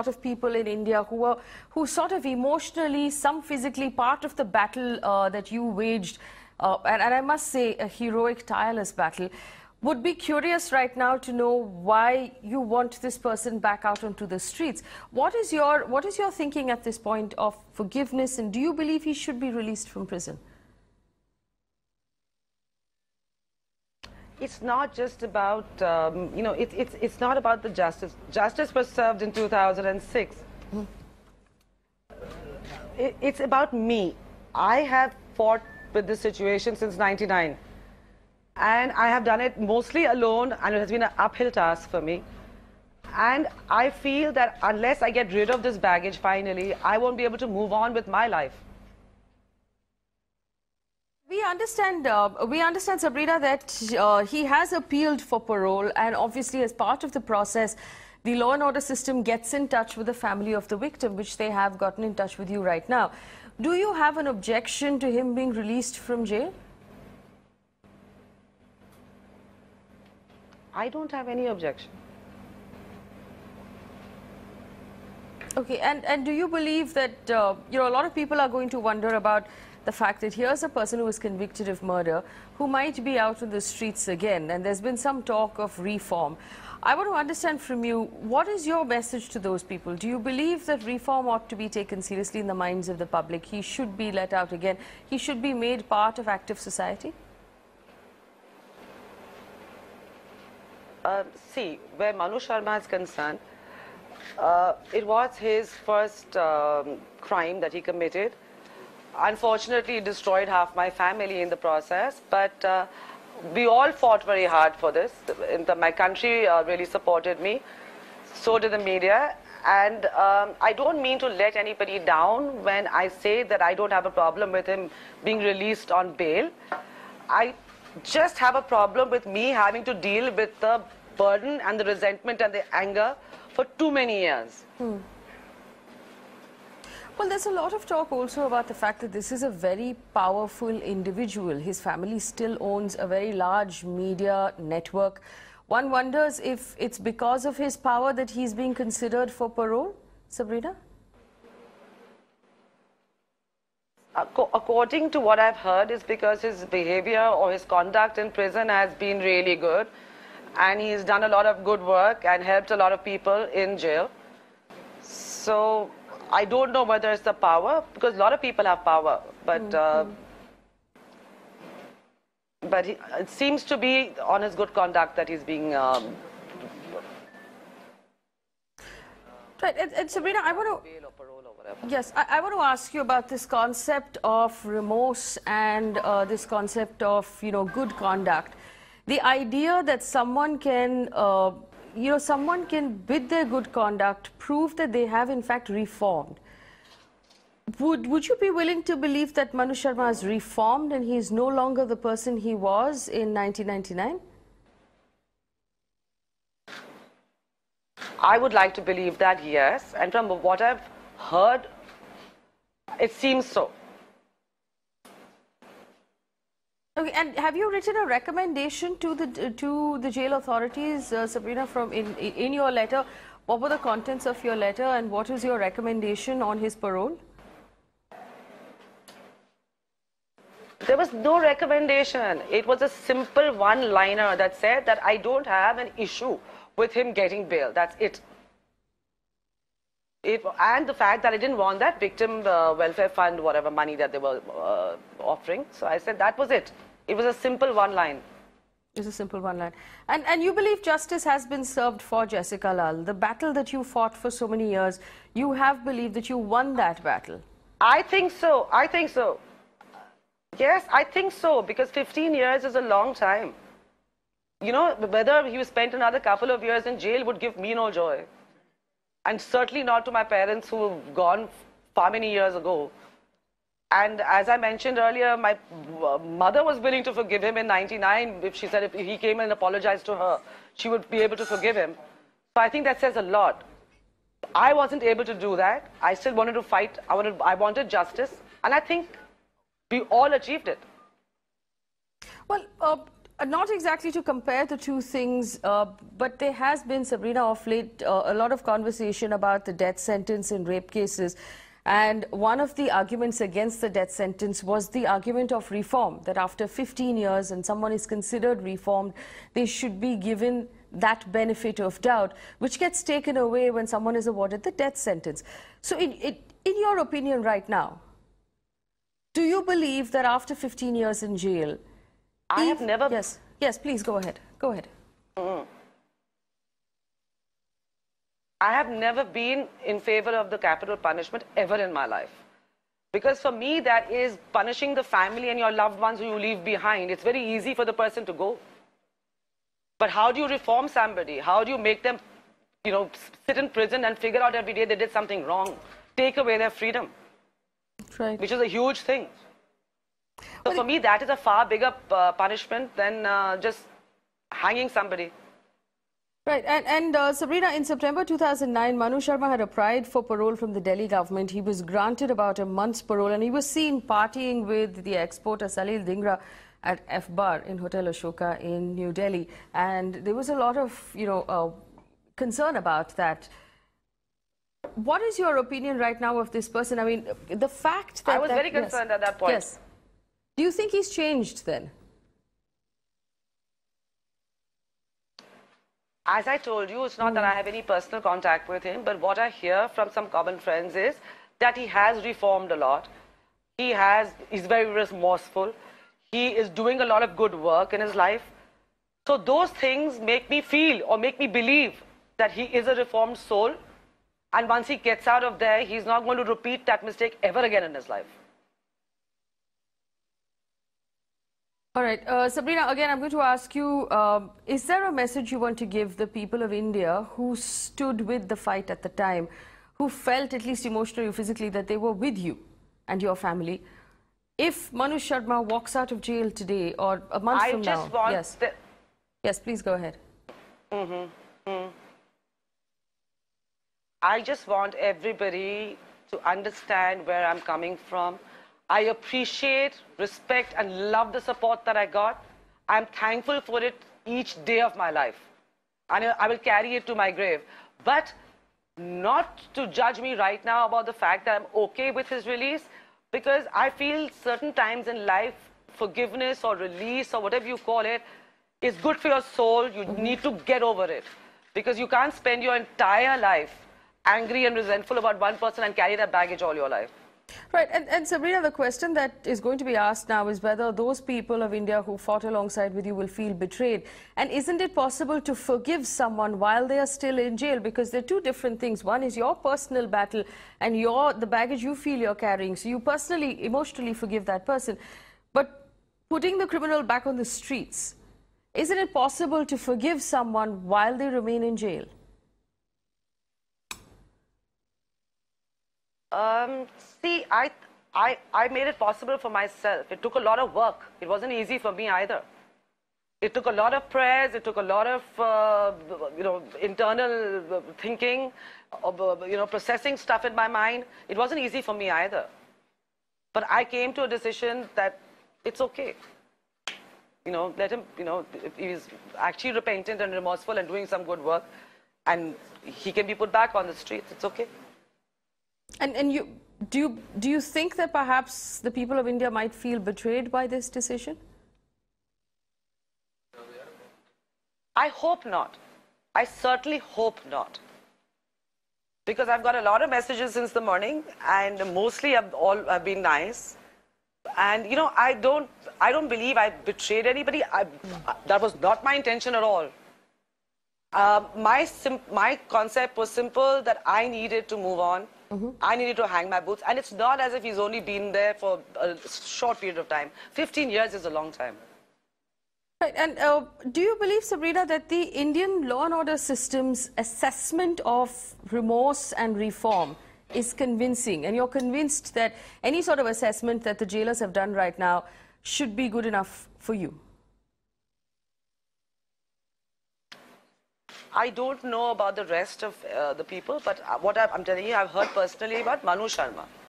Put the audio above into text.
of people in India who sort of emotionally, some physically, part of the battle that you waged, and I must say a heroic, tireless battle, would be curious right now to know why you want this person back out onto the streets. What is your thinking at this point of forgiveness, and do you believe he should be released from prison? It's not just about, it's not about the justice. Justice was served in 2006. It's about me. I have fought with this situation since '99. And I have done it mostly alone, and it has been an uphill task for me. And I feel that unless I get rid of this baggage finally, I won't be able to move on with my life. We understand, Sabrina, that he has appealed for parole, and obviously as part of the process, the law and order system gets in touch with the family of the victim, which they have gotten in touch with you right now. Do you have an objection to him being released from jail? I don't have any objection. Okay, and do you believe that, a lot of people are going to wonder about the fact that here's a person who was convicted of murder who might be out on the streets again, and there's been some talk of reform. I want to understand from you, what is your message to those people? Do you believe that reform ought to be taken seriously in the minds of the public? He should be let out again. He should be made part of active society? See, where Manu Sharma is concerned, it was his first crime that he committed. Unfortunately, it destroyed half my family in the process, but we all fought very hard for this. My country really supported me, so did the media, and I don't mean to let anybody down when I say that I don't have a problem with him being released on bail. I just have a problem with me having to deal with the burden and the resentment and the anger for too many years. Well, there's a lot of talk also about the fact that this is a very powerful individual. His family still owns a very large media network. One wonders if it's because of his power that he's being considered for parole, Sabrina? According to what I've heard, is because his behavior or his conduct in prison has been really good, and he's done a lot of good work and helped a lot of people in jail. So I don't know whether it's the power, because a lot of people have power, but it seems to be on his good conduct that he's being Right, and Sabrina, I want to, yes, I want to ask you about this concept of remorse and this concept of, good conduct. The idea that someone can, someone can, with their good conduct, prove that they have in fact reformed. Would you be willing to believe that Manu Sharma has reformed and he is no longer the person he was in 1999? I would like to believe that, yes, and from what I've heard, it seems so. Okay, and have you written a recommendation to the jail authorities, Sabrina, from in your letter? What were the contents of your letter, and what is your recommendation on his parole? There was no recommendation. It was a simple one-liner that said that I don't have an issue with him getting bail. That's it. And the fact that I didn't want that victim welfare fund, whatever money that they were offering. So I said that was it. It was a simple one line. It's a simple one line. And you believe justice has been served for Jessica Lal. The battle that you fought for so many years, you have believed that you won that battle. I think so. I think so. Yes, I think so, because 15 years is a long time. Whether he spent another couple of years in jail would give me no joy. And certainly not to my parents who have gone far many years ago. And as I mentioned earlier, my mother was willing to forgive him in '99. If she said if he came and apologized to her, she would be able to forgive him. So I think that says a lot. I wasn't able to do that. I still wanted to fight. I wanted justice. And I think we all achieved it. Well, not exactly to compare the two things, but there has been, Sabrina, of late, a lot of conversation about the death sentence in rape cases. And one of the arguments against the death sentence was the argument of reform, that after 15 years and someone is considered reformed, they should be given that benefit of doubt, which gets taken away when someone is awarded the death sentence. So in your opinion right now, do you believe that after 15 years in jail, I have never... Yes, please go ahead. Go ahead. I have never been in favor of the capital punishment ever in my life. Because for me, that is punishing the family and your loved ones who you leave behind. It's very easy for the person to go. But how do you reform somebody? How do you make them, sit in prison and figure out every day they did something wrong? Take away their freedom. Right. Which is a huge thing. So for me, that is a far bigger punishment than just hanging somebody. Right. And Sabrina, in September 2009, Manu Sharma had applied for parole from the Delhi government. He was granted about a month's parole and he was seen partying with the exporter Salil Dhingra at F Bar in Hotel Ashoka in New Delhi. And there was a lot of, concern about that. What is your opinion right now of this person? I mean, the fact that... I was very concerned at that point. Yes. Do you think he's changed then? As I told you, it's not that I have any personal contact with him, but what I hear from some common friends is that he has reformed a lot. He's very remorseful. He is doing a lot of good work in his life. So those things make me feel or make me believe that he is a reformed soul. And once he gets out of there, he's not going to repeat that mistake ever again in his life. All right. Sabrina, again, I'm going to ask you, is there a message you want to give the people of India who stood with the fight at the time, who felt, at least emotionally or physically, that they were with you and your family? If Manu Sharma walks out of jail today or a month from now... I just want... Yes. Yes, please go ahead. I just want everybody to understand where I'm coming from. I appreciate, respect and love the support that I got. I'm thankful for it each day of my life. And I will carry it to my grave. But not to judge me right now about the fact that I'm okay with his release, because I feel certain times in life, forgiveness or release or whatever you call it, is good for your soul. You need to get over it. Because you can't spend your entire life angry and resentful about one person and carry that baggage all your life. Right. And Sabrina, the question that is going to be asked now is whether those people of India who fought alongside with you will feel betrayed. And isn't it possible to forgive someone while they are still in jail? Because they're two different things. One is your personal battle and the baggage you feel you're carrying. So you personally, emotionally forgive that person. But putting the criminal back on the streets, isn't it possible to forgive someone while they remain in jail? See, I made it possible for myself. It took a lot of work. It wasn't easy for me either. It took a lot of prayers. It took a lot of, internal thinking, processing stuff in my mind. It wasn't easy for me either. But I came to a decision that it's okay. Let him, if he's actually repentant and remorseful and doing some good work, and he can be put back on the streets, it's okay. And do you think that perhaps the people of India might feel betrayed by this decision? I hope not. I certainly hope not. Because I've got a lot of messages since the morning, and mostly have been nice. And I don't believe I betrayed anybody. That was not my intention at all. My concept was simple, that I needed to move on. I needed to hang my boots. And it's not as if he's only been there for a short period of time. 15 years is a long time. Right. And do you believe, Sabrina, that the Indian law and order system's assessment of remorse and reform is convincing? And you're convinced that any sort of assessment that the jailers have done right now should be good enough for you? I don't know about the rest of the people, but what I'm telling you, I've heard personally about Manu Sharma.